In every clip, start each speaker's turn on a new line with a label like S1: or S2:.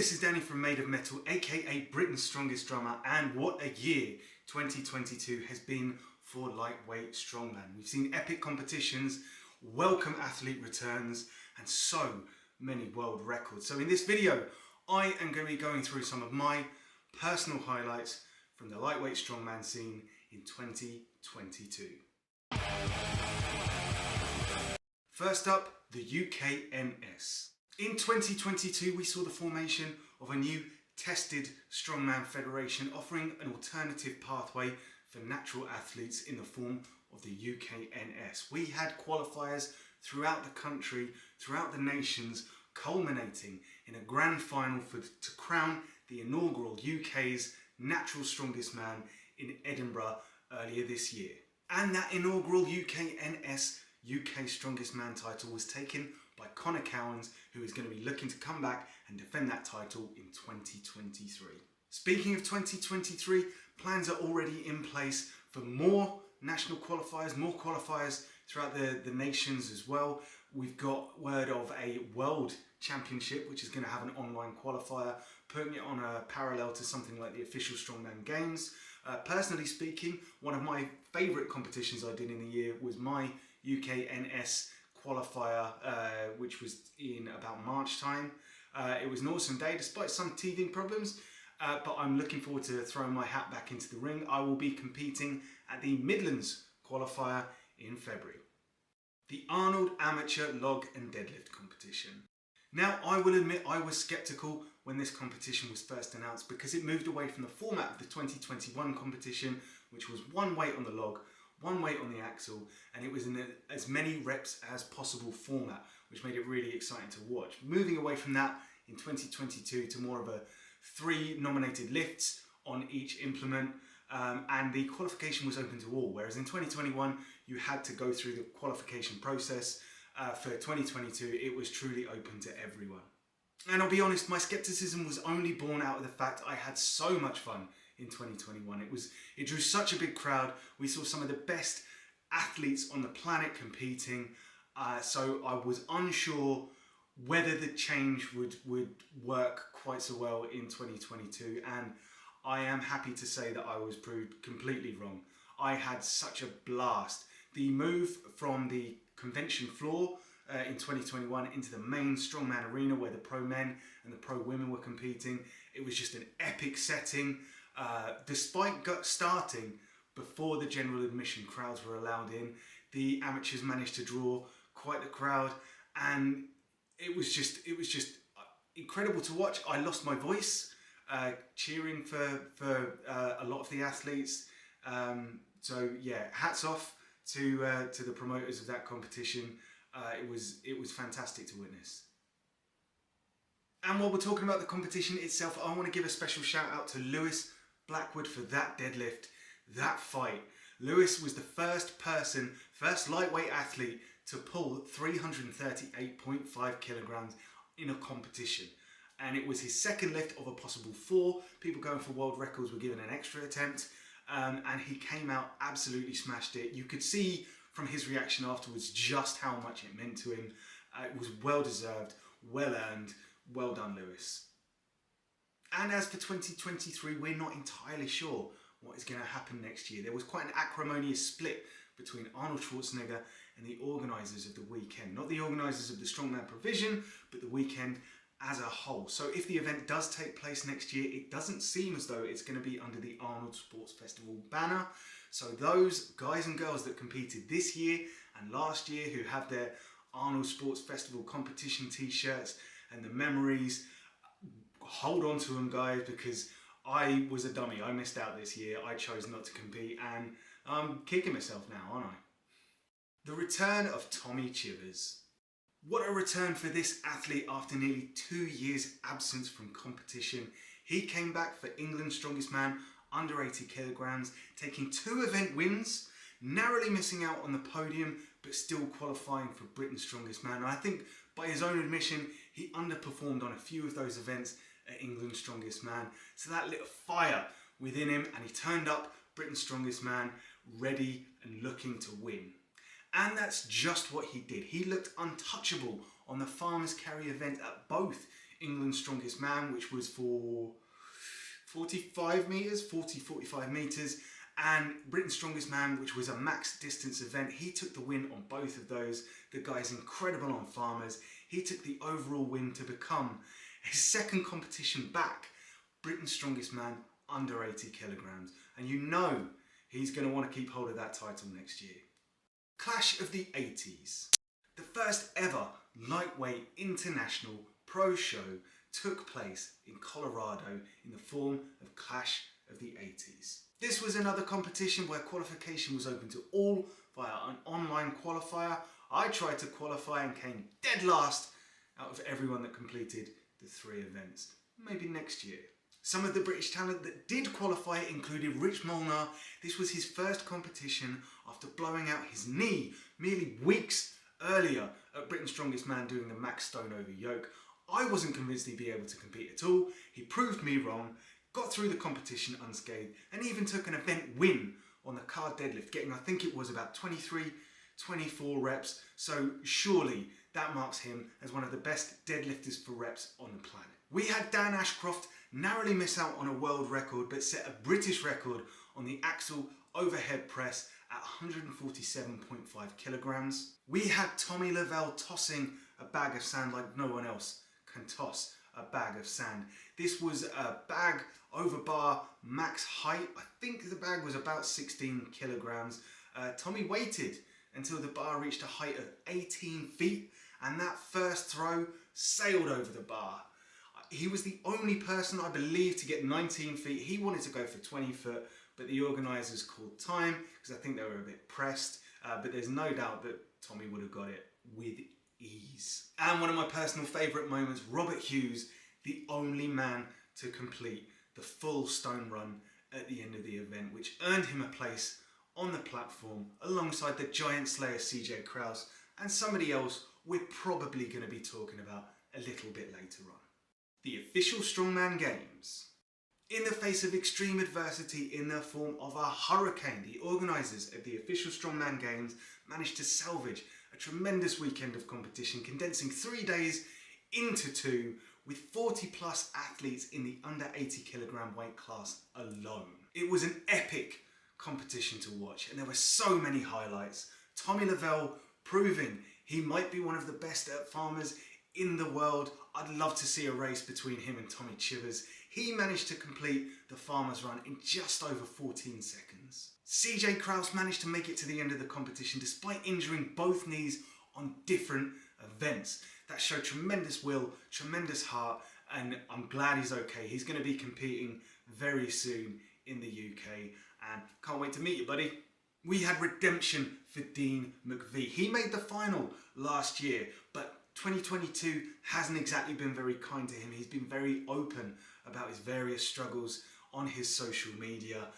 S1: this is Danny from Made of Metal, aka Britain's strongest drummer, and what a year 2022 has been for Lightweight Strongman. We've seen epic competitions, welcome athlete returns, and so many world records. So in this video, I am going to be going through some of my personal highlights from the Lightweight Strongman scene in 2022. First up, the UKNS. In 2022, we saw the formation of a new tested strongman federation offering an alternative pathway for natural athletes in the form of the UKNS. We had qualifiers throughout the country, throughout the nations, culminating in a grand final to crown the inaugural UK's natural strongest man in Edinburgh earlier this year. And that inaugural UKNS UK Strongest Man title was taken by Connor Cowans, who is going to be looking to come back and defend that title in 2023. Speaking of 2023, plans are already in place for more national qualifiers, more qualifiers throughout the nations as well. We've got word of a World Championship, which is going to have an online qualifier, putting it on a parallel to something like the official Strongman Games. Personally speaking, one of my favourite competitions I did in the year was my UKNS qualifier, which was in about March time. It was an awesome day despite some teething problems, but I'm looking forward to throwing my hat back into the ring. I will be competing at the Midlands qualifier in February. The Arnold Amateur Log and Deadlift competition. Now, I will admit I was sceptical when this competition was first announced because it moved away from the format of the 2021 competition, which was one weight on the log, one weight on the axle, and it was in as many reps as possible format, which made it really exciting to watch. Moving away from that in 2022 to more of a 3 nominated lifts on each implement, and the qualification was open to all, whereas in 2021 you had to go through the qualification process. For 2022 it was truly open to everyone. And I'll be honest, my skepticism was only born out of the fact I had so much fun in 2021. It drew such a big crowd. We saw some of the best athletes on the planet competing, so I was unsure whether the change would work quite so well in 2022, and I am happy to say that I was proved completely wrong. I had such a blast. The move from the convention floor in 2021 into the main strongman arena where the pro men and the pro women were competing, it was just an epic setting. Despite starting before the general admission crowds were allowed in, the amateurs managed to draw quite the crowd, and it was just incredible to watch. I lost my voice cheering for a lot of the athletes. So yeah, hats off to the promoters of that competition. It was fantastic to witness. And while we're talking about the competition itself, I want to give a special shout out to Lewis Blackwood for that deadlift, that fight. Lewis was the first lightweight athlete to pull 338.5 kilograms in a competition. And it was his second lift of a possible 4. People going for world records were given an extra attempt. And he came out, absolutely smashed it. You could see from his reaction afterwards just how much it meant to him. It was well deserved, well earned. Well done, Lewis. And as for 2023, we're not entirely sure what is going to happen next year. There was quite an acrimonious split between Arnold Schwarzenegger and the organisers of the weekend. Not the organisers of the Strongman provision, but the weekend as a whole. So if the event does take place next year, it doesn't seem as though it's going to be under the Arnold Sports Festival banner. So those guys and girls that competed this year and last year who have their Arnold Sports Festival competition t-shirts and the memories, hold on to them, guys, because I was a dummy. I missed out this year. I chose not to compete, and I'm kicking myself now, aren't I? The return of Tommy Chivers. What a return for this athlete after nearly 2 years absence from competition. He came back for England's Strongest Man under 80 kilograms, taking 2 event wins, narrowly missing out on the podium, but still qualifying for Britain's Strongest Man. And I think by his own admission, he underperformed on a few of those events at England's Strongest Man. So that lit a fire within him, and he turned up Britain's Strongest Man, ready and looking to win. And that's just what he did. He looked untouchable on the Farmers Carry event at both England's Strongest Man, which was for 45 meters, and Britain's Strongest Man, which was a max distance event. He took the win on both of those. The guy's incredible on farmers. He took the overall win to become his second competition back, Britain's Strongest Man under 80 kilograms. And you know he's going to want to keep hold of that title next year. Clash of the 80s. The first ever lightweight international pro show took place in Colorado in the form of Clash of the 80s. This was another competition where qualification was open to all via an online qualifier. I tried to qualify and came dead last out of everyone that completed the 3 events. Maybe next year. Some of the British talent that did qualify included Rich Molnar. This was his first competition after blowing out his knee merely weeks earlier at Britain's Strongest Man doing the max stone over yoke. I wasn't convinced he'd be able to compete at all. He proved me wrong, got through the competition unscathed, and even took an event win on the car deadlift, getting, I think it was about 23, 24 reps. So surely that marks him as one of the best deadlifters for reps on the planet. We had Dan Ashcroft narrowly miss out on a world record, but set a British record on the axle overhead press at 147.5 kilograms. We had Tommy Lavelle tossing a bag of sand like no one else can toss a bag of sand. This was a bag over bar max height. I think the bag was about 16 kilograms. Tommy waited until the bar reached a height of 18 feet, and that first throw sailed over the bar. He was the only person, I believe, to get 19 feet. He wanted to go for 20 foot, but the organisers called time because I think they were a bit pressed. But there's no doubt that Tommy would have got it with ease. And one of my personal favourite moments, Robert Hughes, the only man to complete the full stone run at the end of the event, which earned him a place on the platform alongside the giant slayer CJ Krause and somebody else we're probably going to be talking about a little bit later on. The official Strongman Games. In the face of extreme adversity in the form of a hurricane, the organisers of the official Strongman Games managed to salvage a tremendous weekend of competition, condensing 3 days into 2 with 40 plus athletes in the under 80 kilogram weight class alone. It was an epic competition to watch, and there were so many highlights. Tommy Lavelle proving he might be one of the best at farmers in the world. I'd love to see a race between him and Tommy Chivers. He managed to complete the farmer's run in just over 14 seconds. CJ Krause managed to make it to the end of the competition despite injuring both knees on different events. That showed tremendous will, tremendous heart, and I'm glad he's okay. He's going to be competing very soon in the UK, and can't wait to meet you, buddy. We had redemption for Dean McVie. He made the final last year, but 2022 hasn't exactly been very kind to him. He's been very open about his various struggles on his social media.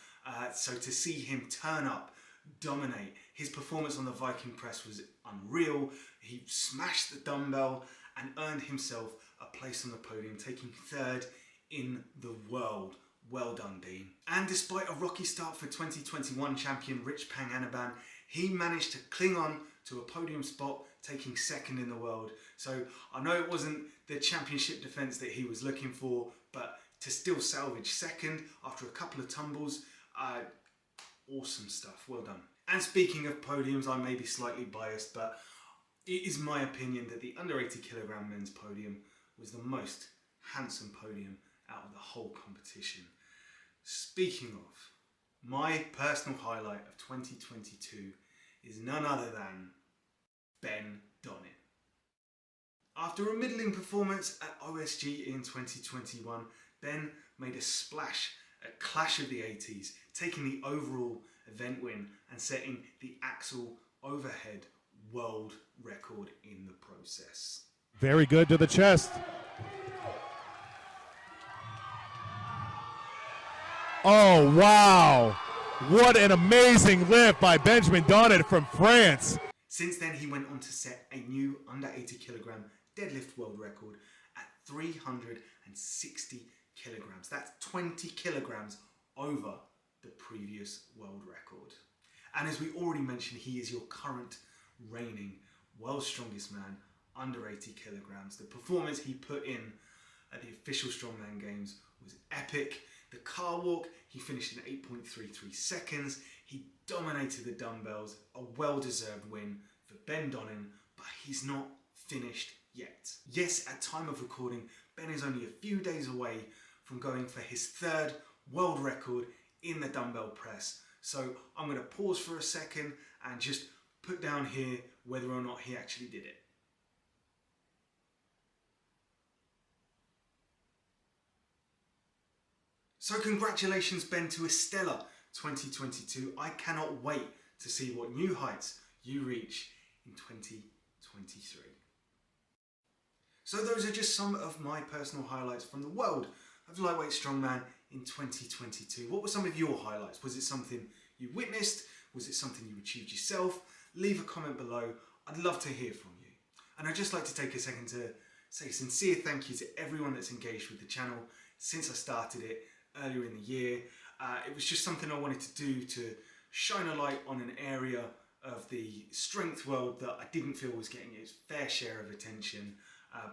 S1: So to see him turn up, dominate, his performance on the Viking press was unreal. He smashed the dumbbell and earned himself a place on the podium, taking 3rd in the world. Well done, Dean. And despite a rocky start for 2021 champion Rich Panganaban, he managed to cling on to a podium spot, taking 2nd in the world. So I know it wasn't the championship defence that he was looking for, but to still salvage 2nd after a couple of tumbles, awesome stuff. Well done. And speaking of podiums, I may be slightly biased, but it is my opinion that the under 80 kilogram men's podium was the most handsome podium out of the whole competition. Speaking of, my personal highlight of 2022 is none other than Ben Donnet. After a middling performance at OSG in 2021, Ben made a splash at Clash of the 80s, taking the overall event win and setting the axle overhead world record in the process.
S2: Very good to the chest. Oh, wow. What an amazing lift by Benjamin Donnet from France.
S1: Since then, he went on to set a new under 80 kilogram deadlift world record at 360 kilograms. That's 20 kilograms over the previous world record. And as we already mentioned, he is your current reigning world's strongest man under 80 kilograms. The performance he put in at the official Strongman Games was epic. The car walk, he finished in 8.33 seconds. He dominated the dumbbells, a well-deserved win for Ben Donnan, but he's not finished yet. Yes, at time of recording, Ben is only a few days away from going for his third world record in the dumbbell press. So I'm going to pause for a second and just put down here whether or not he actually did it. So congratulations, Ben, to a stellar 2022. I cannot wait to see what new heights you reach in 2023. So those are just some of my personal highlights from the world of Lightweight Strongman in 2022. What were some of your highlights? Was it something you witnessed? Was it something you achieved yourself? Leave a comment below. I'd love to hear from you. And I'd just like to take a second to say a sincere thank you to everyone that's engaged with the channel since I started it earlier in the year. It was just something I wanted to do to shine a light on an area of the strength world that I didn't feel was getting its fair share of attention.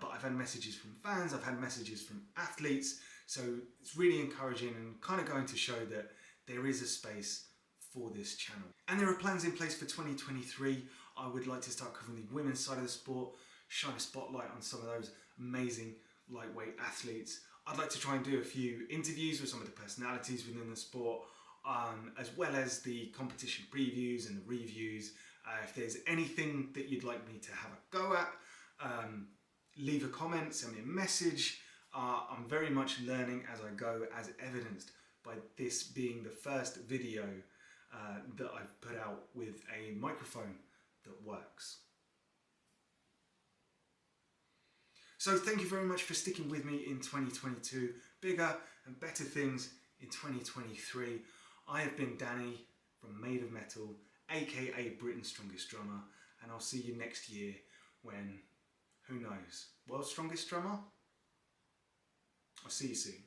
S1: But I've had messages from fans, I've had messages from athletes, so it's really encouraging and kind of going to show that there is a space for this channel. And there are plans in place for 2023. I would like to start covering the women's side of the sport, shine a spotlight on some of those amazing lightweight athletes. I'd like to try and do a few interviews with some of the personalities within the sport, as well as the competition previews and the reviews. If there's anything that you'd like me to have a go at, leave a comment, send me a message. I'm very much learning as I go, as evidenced by this being the first video that I've put out with a microphone that works. So thank you very much for sticking with me in 2022. Bigger and better things in 2023. I have been Danny from Made of Metal, aka Britain's Strongest Drummer, and I'll see you next year when, who knows, World's Strongest Drummer? I'll see you soon.